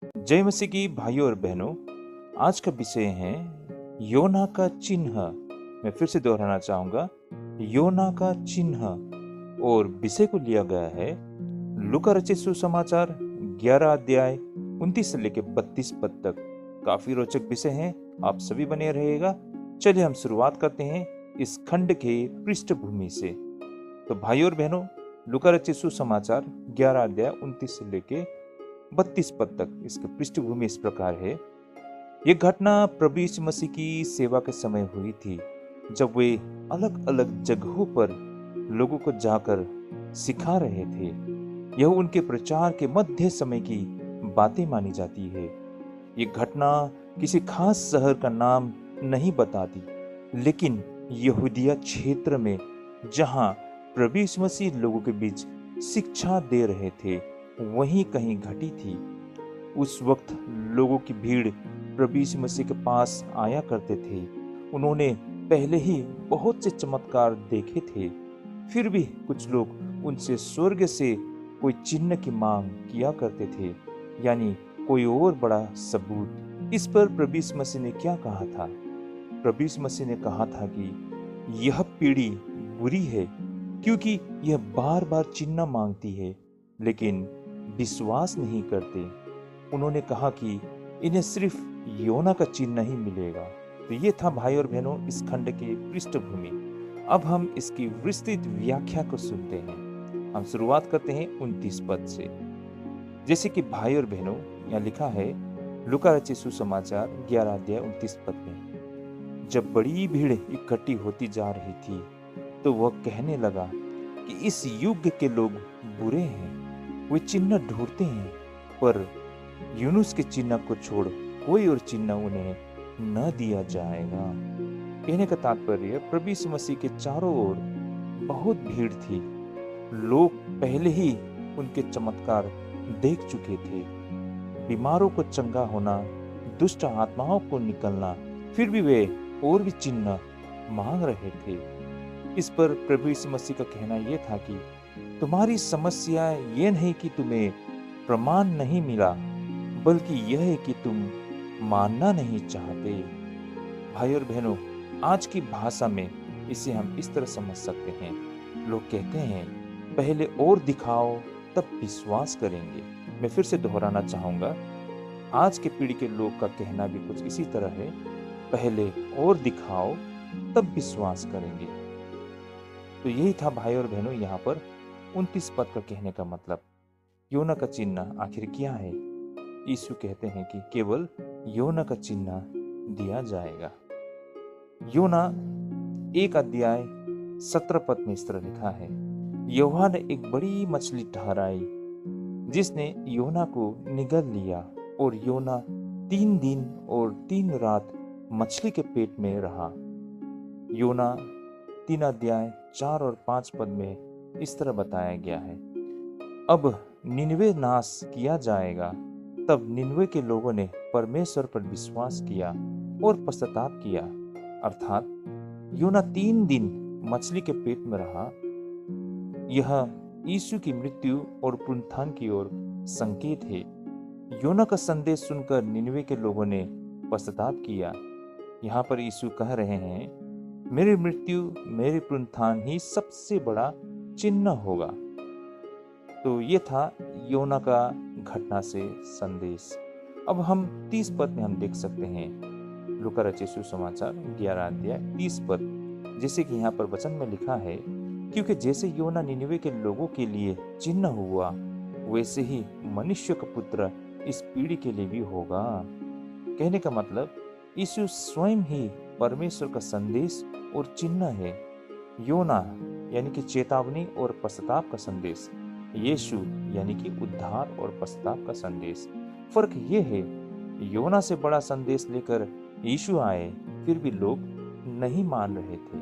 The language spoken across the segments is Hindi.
जय मसीह की भाइयों और बहनों। आज का विषय है योना का चिन्ह। मैं फिर से दोहराना चाहूंगा, योना का चिन्ह। और विषय को लिया गया है लूका रचित सुसमाचार 11 अध्याय 29 से लेकर 32 पद तक। काफी रोचक विषय है, आप सभी बने रहेगा। चलिए हम शुरुआत करते हैं इस खंड के पृष्ठभूमि से। तो भाइयों और बहनों, लूका रचित सुसमाचार 11 अध्याय 29 से लेके 32 पद तक इसकी पृष्ठभूमि इस प्रकार है। यह घटना प्रभु यीशु मसीह की सेवा के समय हुई थी, जब वे अलग अलग जगहों पर लोगों को जाकर सिखा रहे थे। यह उनके प्रचार के मध्य समय की बातें मानी जाती है। ये घटना किसी खास शहर का नाम नहीं बताती, लेकिन यहूदिया क्षेत्र में जहां प्रभु यीशु मसीह लोगों के बीच शिक्षा दे रहे थे, वहीं कहीं घटी थी। उस वक्त लोगों की भीड़ प्रभु यीशु मसीह के पास आया करते थे। उन्होंने पहले ही बहुत से चमत्कार देखे थे, फिर भी कुछ लोग उनसे स्वर्ग से कोई चिन्ह की मांग किया करते थे, यानी कोई और बड़ा सबूत। इस पर प्रभु यीशु मसीह ने क्या कहा था? प्रभु यीशु मसीह ने कहा था कि यह पीढ़ी बुरी है, क्योंकि यह बार बार चिन्ह मांगती है लेकिन विश्वास नहीं करते। उन्होंने कहा कि इन्हें सिर्फ योना का चिन्ह ही मिलेगा। तो ये था भाई और बहनों इस खंड की पृष्ठभूमि। अब हम इसकी विस्तृत व्याख्या को सुनते हैं। हम शुरुआत करते हैं 29 पद से। जैसे कि भाई और बहनों, यहाँ लिखा है लूका रचित सुसमाचार 11 अध्याय 29 पद में, जब बड़ी भीड़ इकट्ठी होती जा रही थी तो वह कहने लगा कि इस युग के लोग बुरे हैं। वे चिन्ह ढूंढते हैं, पर यूनुस के चिन्ह को छोड़ कोई और चिन्ह उन्हें न दिया जाएगा। कहने का तात्पर्य, प्रभु यीशु मसीह के चारों ओर बहुत भीड़ थी। लोग पहले ही उनके चमत्कार देख चुके थे। बीमारों को चंगा होना, दुष्ट आत्माओं को निकलना, फिर भी वे और भी चिन्ह मांग रहे थे। इस पर प्रभु यीशु मसीह का कहना यह था कि तुम्हारी समस्या ये नहीं कि तुम्हें प्रमाण नहीं मिला, बल्कि यह है कि तुम मानना नहीं चाहते। भाई और बहनों, आज की भाषा में इसे हम इस तरह समझ सकते हैं। लोग कहते हैं पहले और दिखाओ तब विश्वास करेंगे। मैं फिर से दोहराना चाहूंगा, आज के पीढ़ी के लोग का कहना भी कुछ इसी तरह है, पहले और दिखाओ तब विश्वास करेंगे। तो यही था भाई और बहनों यहाँ पर 29 पद का कहने का मतलब। योना का चिन्ह आखिर क्या है? यीशु कहते हैं कि केवल योना का चिन्ह दिया जाएगा। योना 1 अध्याय 17 पद में इस तरह लिखा है, यहोवा ने एक बड़ी मछली ठहराई जिसने योना को निगल लिया, और योना 3 दिन और 3 रात मछली के पेट में रहा। योना 3 अध्याय 4 और 5 पद में इस तरह बताया गया है, अब निनवे नाश किया जाएगा। तब निनवे के लोगों ने परमेश्वर पर विश्वास किया और पश्चाताप किया। अर्थात योना 3 दिन मछली के पेट में रहा। यह यीशु की मृत्यु और पुनरुत्थान की ओर संकेत है। योना का संदेश सुनकर निनवे के लोगों ने पश्चाताप किया। यहाँ पर यीशु कह रहे हैं, मेरी मृत्यु, मेरे पुनरुत्थान ही सबसे बड़ा चिन्ह होगा। तो ये था योना का घटना से संदेश। अब हम 30 पद में हम देख सकते हैं लूका रचित सुसमाचार 11 अध्याय 30 पद। जैसे कि यहाँ पर वचन में लिखा है, क्योंकि जैसे योना निनवे के लोगों के लिए चिन्ह हुआ, वैसे ही मनुष्य का पुत्र इस पीढ़ी के लिए भी होगा। कहने का मतलब, यीशु स्वयं ही परमेश्वर का संदेश और चिन्ह है। योना यानी कि चेतावनी और पश्चाताप का संदेश, यीशु यानी कि उद्धार और पश्चाताप का संदेश। फर्क ये है, योना से बड़ा संदेश लेकर यीशु आए, फिर भी लोग नहीं मान रहे थे।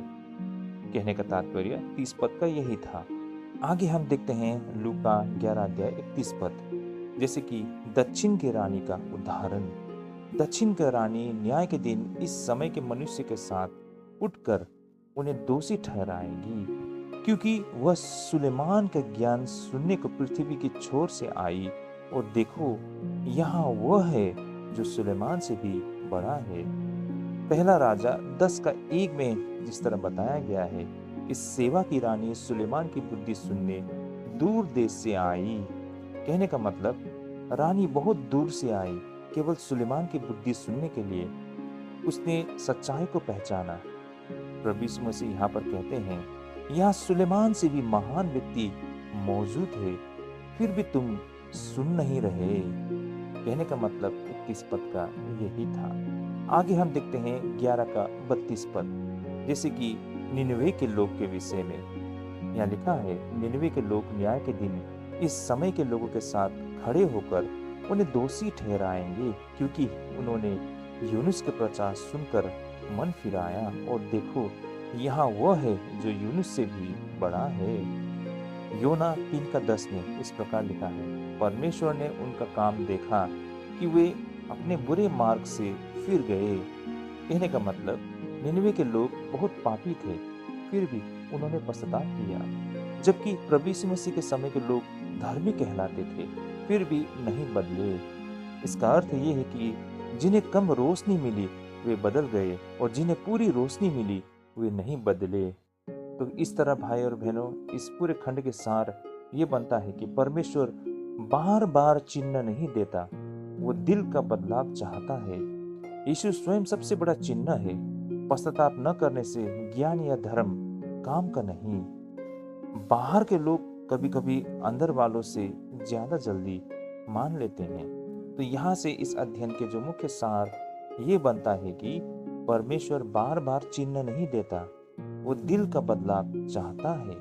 कहने का तात्पर्य 30 पद का यही था। आगे हम देखते हैं लूका 11 अध्याय 31 पद। जैसे कि दक्षिण की रानी का उदाहरण। दक्षिण की रानी न्याय के दिन इस समय के मनुष्य के साथ उठकर उन्हें दोषी ठहराएगी, क्योंकि वह सुलेमान का ज्ञान सुनने को पृथ्वी की छोर से आई, और देखो यहाँ वह है जो सुलेमान से भी बड़ा है। पहला राजा 10 का 1 में जिस तरह बताया गया है, इस सेवा की रानी सुलेमान की बुद्धि सुनने दूर देश से आई। कहने का मतलब रानी बहुत दूर से आई, केवल सुलेमान की बुद्धि सुनने के लिए। उसने सच्चाई को पहचाना। प्रभु यीशु मसीह यहाँ पर कहते हैं, यहाँ सुलेमान से भी महान व्यक्ति मौजूद है, फिर भी तुम सुन नहीं रहे। कहने का मतलब 31 पद का यही था। आगे हम देखते हैं 11 का 32 पद, जैसे कि निनवे के लोग के विषय में। यहाँ लिखा है, निनवे के लोग न्याय के दिन इस समय के लोगों के साथ खड़े होकर उन्हें दोषी ठहराएंगे, क्योंकि उन्होंने यूनुस के प्रचार सुनकर मन फिराया, और देखो यहाँ वह है जो यूनुस से भी बड़ा है। योना 3 का 10 में इस प्रकार लिखा है, परमेश्वर ने उनका काम देखा कि वे अपने बुरे मार्ग से फिर गए। कहने का मतलब निनवे के लोग बहुत पापी थे, फिर भी उन्होंने पश्चाताप किया। जबकि प्रभु यीशु मसीह के समय के लोग धार्मिक कहलाते थे, फिर भी नहीं बदले। इसका अर्थ ये है कि जिन्हें कम रोशनी मिली वे बदल गए, और जिन्हें पूरी रोशनी मिली वे नहीं बदले। तो इस तरह भाई और बहनों, इस पूरे खंड के सार ये बनता है कि परमेश्वर बार बार चिन्ह नहीं देता, वो दिल का बदलाव चाहता है। यीशु स्वयं सबसे बड़ा चिन्ह है। पश्चाताप न करने से ज्ञान या धर्म काम का नहीं। बाहर के लोग कभी कभी अंदर वालों से ज्यादा जल्दी मान लेते हैं। तो यहाँ से इस अध्ययन के जो मुख्य सार ये बनता है कि परमेश्वर बार बार चिन्ह नहीं देता, वो दिल का बदलाव चाहता है।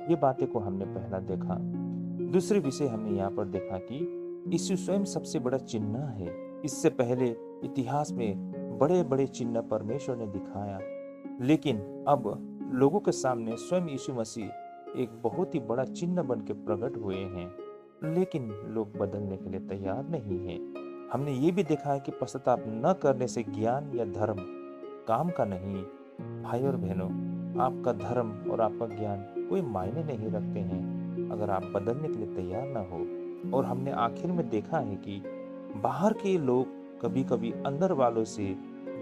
ये बातें को हमने पहला देखा। दूसरे विषय हमने यहाँ पर देखा कि यीशु स्वयं सबसे बड़ा चिन्ह है। इससे पहले इतिहास में बड़े बड़े चिन्ह परमेश्वर ने दिखाया, लेकिन अब लोगों के सामने स्वयं यीशु मसीह एक बहुत ही बड़ा चिन्ह बन के प्रकट हुए हैं, लेकिन लोग बदलने के लिए तैयार नहीं हैं। हमने ये भी देखा है कि पश्चाताप न करने से ज्ञान या धर्म काम का नहीं। भाई और बहनों, आपका धर्म और आपका ज्ञान कोई मायने नहीं रखते हैं अगर आप बदलने के लिए तैयार ना हो। और हमने आखिर में देखा है कि बाहर के लोग कभी कभी अंदर वालों से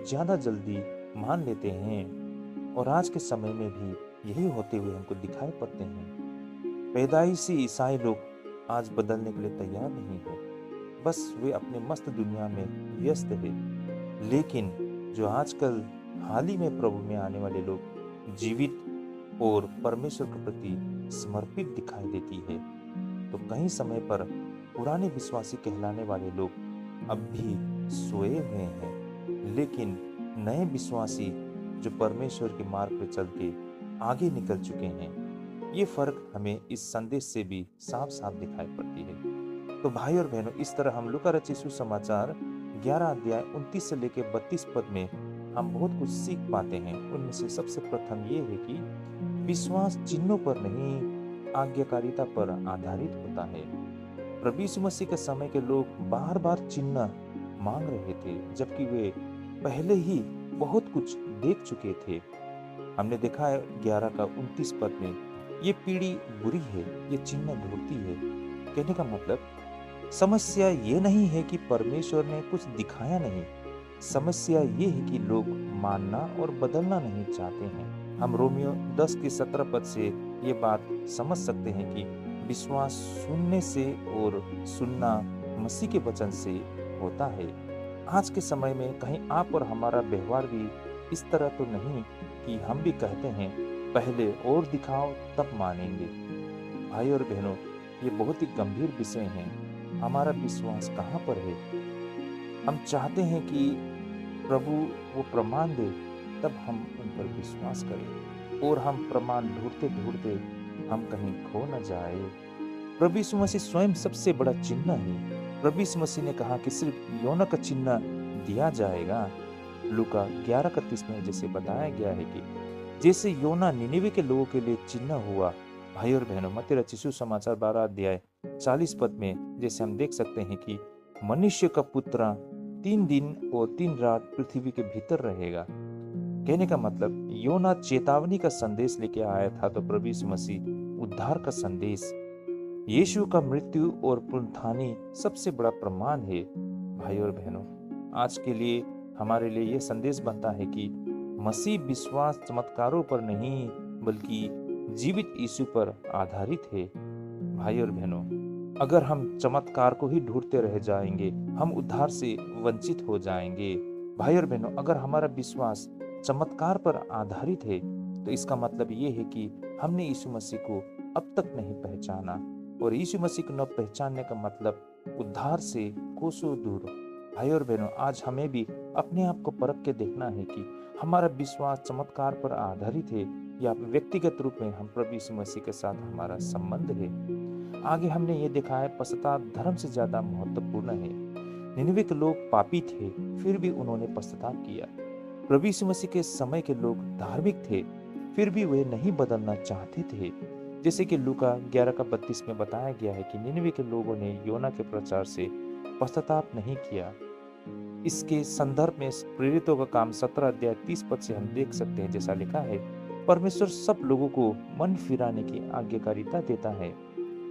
ज्यादा जल्दी मान लेते हैं, और आज के समय में भी यही होते हुए हमको दिखाई पड़ते हैं। पैदाइशी ईसाई लोग आज बदलने के लिए तैयार नहीं है, बस वे अपने मस्त दुनिया में व्यस्त है। लेकिन जो आजकल हाल ही में प्रभु में आने वाले लोग जीवित और परमेश्वर के प्रति समर्पित दिखाई देती है। तो कई समय पर पुराने विश्वासी कहलाने वाले लोग अब भी सोए हुए हैं, लेकिन नए विश्वासी जो परमेश्वर के मार्ग पर चल के आगे निकल चुके हैं। ये फर्क हमें इस संदेश से भी साफ साफ दिखाई पड़ती है। तो भाई और बहनों, इस तरह हम लूका रचित सुसमाचार 11 अध्याय 29 से लेकर 32 पद में हम बहुत कुछ सीख पाते हैं। उनमें से सबसे प्रथम ये है कि विश्वास चिन्हों पर नहीं, आज्ञाकारिता पर आधारित होता है। प्रभु यीशु मसीह के समय के लोग बार बार चिन्ह मांग रहे थे, जबकि वे पहले ही बहुत कुछ देख चुके थे। हमने देखा है 11 का 29 पद में, ये पीढ़ी बुरी है, ये चिन्ह ढूंढती है। कहने का मतलब समस्या ये नहीं है कि परमेश्वर ने कुछ दिखाया नहीं, समस्या ये है कि लोग मानना और बदलना नहीं चाहते हैं। हम रोमियो 10 के 17 पद से ये बात समझ सकते हैं कि विश्वास सुनने से और सुनना मसीह के वचन से होता है। आज के समय में कहीं आप और हमारा व्यवहार भी इस तरह तो नहीं कि हम भी कहते हैं पहले और दिखाओ तब मानेंगे। भाई और बहनों, ये बहुत ही गंभीर विषय है। हमारा विश्वास कहाँ पर है? हम चाहते हैं कि प्रभु वो प्रमाण दे, तब हम उन पर विश्वास करें, और हम प्रमाण ढूंढते ढूंढते हम कहीं खो न जाए। प्रभु यीशु मसीह स्वयं सबसे बड़ा चिन्ह है। प्रभु यीशु मसीह ने कहा कि सिर्फ योना का चिन्ह दिया जाएगा। लूका 11:31 में जैसे बताया गया है कि जैसे योना निनिवे के लोगों के लिए चिन्ह हुआ। भाई और बहनों, मत्ती रचित सुसमाचार 12 अध्याय 40 पद में जैसे हम देख सकते हैं कि मनुष्य का पुत्र 3 दिन और 3 रात पृथ्वी के भीतर रहेगा। कहने का मतलब योना चेतावनी का संदेश लेके आया था, तो प्रभु यीशु मसीह उद्धार का संदेश। यीशु का मृत्यु और पुनरुत्थान सबसे बड़ा प्रमाण है। भाई और बहनों, आज के लिए हमारे लिए यह संदेश बनता है कि मसीह विश्वास चमत्कारों पर नहीं बल्कि जीवित यीशु पर आधारित है। भाई और बहनों, अगर हम चमत्कार को ही ढूंढते रह जाएंगे, हम उद्धार से वंचित हो जाएंगे। भाई और बहनों, अगर हमारा विश्वास चमत्कार पर आधारित है तो इसका मतलब ये है कि हमने यीशु मसीह को अब तक नहीं पहचाना, और यीशु मसीह को न पहचानने का मतलब उद्धार से कोसों दूर। भाई और बहनों, आज हमें भी अपने आप को परख के देखना है कि हमारा विश्वास चमत्कार पर आधारित है या व्यक्तिगत रूप में हम प्रभु यीशु मसीह के साथ हमारा संबंध है। आगे हमने ये देखा है, पश्चाताप धर्म से ज्यादा महत्वपूर्ण है। निनवे के लोग पापी थे, फिर भी उन्होंने पश्चाताप किया। प्रभु यीशु मसीह के समय के लोग धार्मिक थे, फिर भी वे नहीं बदलना चाहते थे। जैसे कि लूका 11:32 में बताया गया है कि निनवे के लोगों ने योना के प्रचार से पश्चाताप नहीं किया। इसके संदर्भ में प्रेरितों का काम 17 अध्याय 30 पद से हम देख सकते हैं, जैसा लिखा है, परमेश्वर सब लोगों को मन फिराने की आज्ञाकारिता देता है।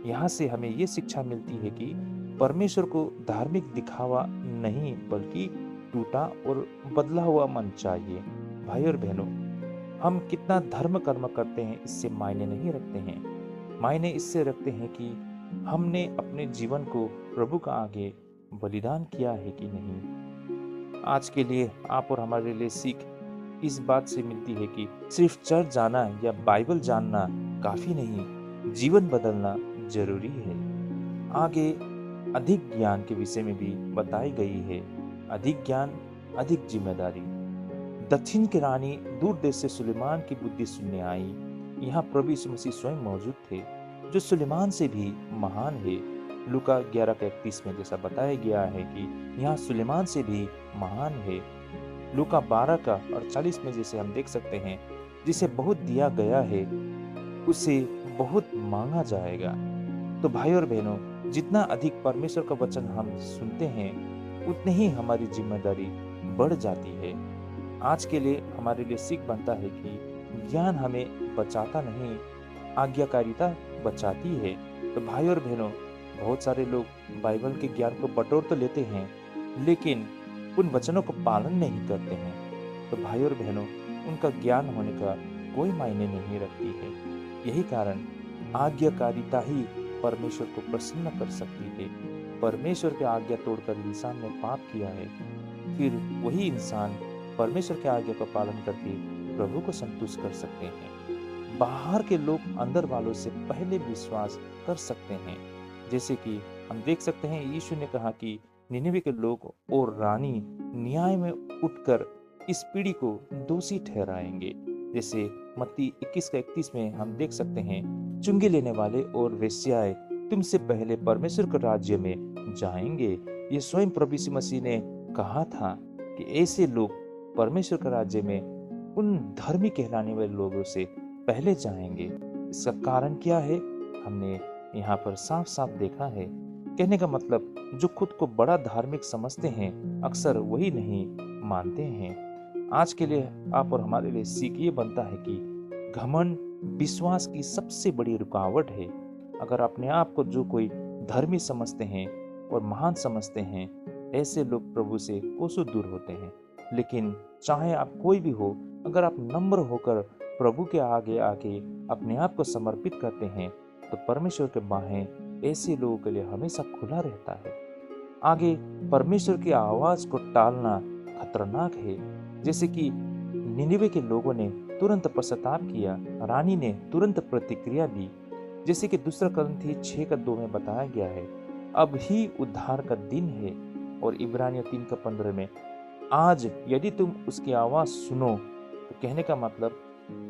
यहाँ से हमें ये शिक्षा मिलती है कि परमेश्वर को धार्मिक दिखावा नहीं बल्कि टूटा और बदला हुआ मन चाहिए। भाई और बहनों, हम कितना धर्म कर्म करते हैं इससे मायने नहीं रखते हैं। मायने इससे रखते हैं कि हमने अपने जीवन को प्रभु का आगे बलिदान किया है कि नहीं। आज के लिए आप और हमारे लिए सीख इस बात से मिलती है कि सिर्फ चर्च जाना या बाइबल जानना काफी नहीं, जीवन बदलना जरूरी है। आगे अधिक ज्ञान के विषय में भी बताई गई है। अधिक ज्ञान, अधिक जिम्मेदारी। दक्षिण की रानी दूर देश से सुलेमान की बुद्धि सुनने आई। यहाँ प्रभु यीशु मसीह स्वयं मौजूद थे, जो सुलेमान से भी महान है। लूका 11:31 में जैसा बताया गया है कि यहाँ सुलेमान से भी महान है। लूका 12:48 में जैसे हम देख सकते हैं, जिसे बहुत दिया गया है उसे बहुत मांगा जाएगा। तो भाई और बहनों, जितना अधिक परमेश्वर का वचन हम सुनते हैं उतनी ही हमारी जिम्मेदारी बढ़ जाती है। आज के लिए हमारे लिए सीख बनता है कि ज्ञान हमें बचाता नहीं, आज्ञाकारिता बचाती है। तो भाई और बहनों, बहुत सारे लोग बाइबल के ज्ञान को बटोर तो लेते हैं लेकिन उन वचनों को पालन नहीं करते हैं। तो भाई और बहनों, उनका ज्ञान होने का कोई मायने नहीं रखती है। यही कारण आज्ञाकारिता ही परमेश्वर को प्रसन्न कर सकती है। परमेश्वर की आज्ञा तोड़कर इंसान ने पाप किया है, फिर वही इंसान परमेश्वर की आज्ञा का पालन करके प्रभु को संतुष्ट कर सकते हैं। बाहर के लोग अंदर वालों से पहले विश्वास कर सकते हैं। जैसे कि हम देख सकते हैं, यीशु ने कहा कि निनवे के लोग और रानी न्याय में उठकर इस पीढ़ी को दोषी ठहराएंगे। जैसे मत्ती 21:31 में हम देख सकते हैं, चुंगी लेने वाले और वेश्याएं तुमसे पहले परमेश्वर के राज्य में जाएंगे। ये स्वयं प्रभु यीशु मसीह ने कहा था कि ऐसे लोग परमेश्वर के राज्य में उन धर्मी कहलाने वाले लोगों से पहले जाएंगे। इसका कारण क्या है, हमने यहाँ पर साफ साफ देखा है। कहने का मतलब, जो खुद को बड़ा धार्मिक समझते हैं अक्सर वही नहीं मानते हैं। आज के लिए आप और हमारे लिए सीख ये बनता है कि घमंड विश्वास की सबसे बड़ी रुकावट है। अगर अपने आप को जो कोई धर्मी समझते हैं और महान समझते हैं, ऐसे लोग प्रभु से कोसों दूर होते हैं। लेकिन चाहे आप कोई भी हो, अगर आप नम्र होकर प्रभु के आगे आके अपने आप को समर्पित करते हैं तो परमेश्वर के बाहें ऐसे लोगों के लिए हमेशा खुला रहता है। आगे परमेश्वर की आवाज को टालना खतरनाक है। जैसे कि निनिवे के लोगों ने तुरंत पश्चाताप किया, रानी ने तुरंत प्रतिक्रिया दी। जैसे कि 2 कुरिन्थियों 6:2 में बताया गया है, अब ही उद्धार का दिन है। और इब्रानियों 3:15 में, आज यदि तुम उसकी आवाज सुनो, तो कहने का मतलब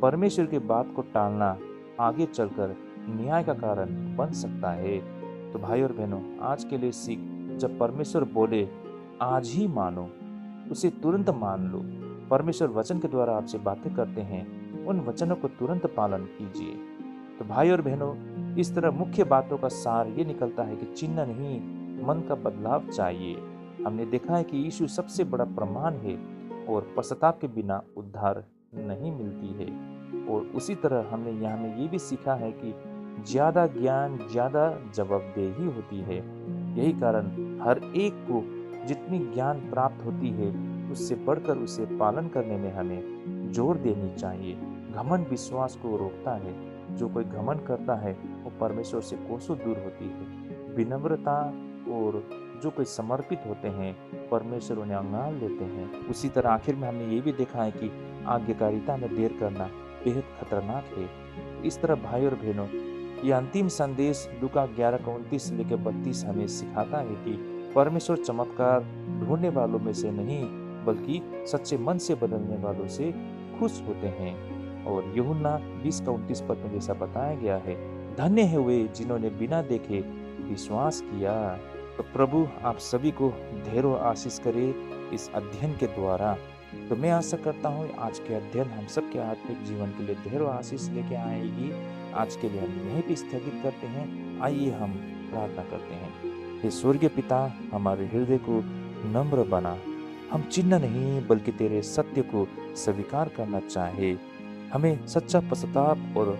परमेश्वर की बात को टालना आगे चलकर न्याय का कारण बन सकता है। तो भाई और बहनों, आज के लिए सीख, जब परमेश्वर बोले आज ही मानो, उसे तुरंत मान लो। परमेश्वर वचन के द्वारा आपसे बातें करते हैं, उन वचनों को तुरंत पालन कीजिए। तो भाई और बहनों, इस तरह मुख्य बातों का सार ये निकलता है कि चिन्ह नहीं, मन का बदलाव चाहिए। हमने देखा है कि यीशु सबसे बड़ा प्रमाण है और पश्चाताप के बिना उद्धार नहीं मिलती है। और उसी तरह हमने यहाँ में ये भी सीखा है कि ज्यादा ज्ञान ज्यादा जवाबदेही होती है। यही कारण हर एक को जितनी ज्ञान प्राप्त होती है उससे बढ़कर उसे पालन करने में हमें जोर देनी चाहिए। घमंड विश्वास को रोकता है। जो कोई घमंड करता है वो परमेश्वर से कोसों दूर होती है। विनम्रता और जो कोई समर्पित होते हैं परमेश्वर उन्हें अंगाल लेते हैं। उसी तरह आखिर में हमने ये भी देखा है कि आज्ञाकारिता में देर करना बेहद खतरनाक है। इस तरह भाई और बहनों, ये अंतिम संदेश लूका 11:29 से लेकर 32 हमें सिखाता है कि परमेश्वर चमत्कार ढूंढने वालों में से नहीं बल्कि सच्चे मन से बदलने वालों से खुश होते हैं। और यूहन्ना 20:29 पद में जैसा बताया गया है, धन्य है वे जिन्होंने बिना देखे विश्वास किया। तो प्रभु आप सभी को ढेरों आशीष करे इस अध्ययन के द्वारा। तो मैं आशा करता हूँ आज के अध्ययन हम सबके आत्मिक जीवन के लिए ढेरों आशीष लेके आएगी। आज के लिए हम यहीं पे स्थगित करते हैं। आइए हम प्रार्थना करते हैं। हे स्वर्गीय पिता, हमारे हृदय को नम्र बना। हम चिन्ह नहीं बल्कि तेरे सत्य को स्वीकार करना चाहे। हमें सच्चा पश्चाताप और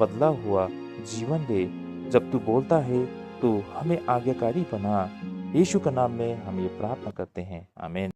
बदला हुआ जीवन दे। जब तू बोलता है तो हमें आज्ञाकारी बना। यीशु के नाम में हम ये प्रार्थना करते हैं, आमीन।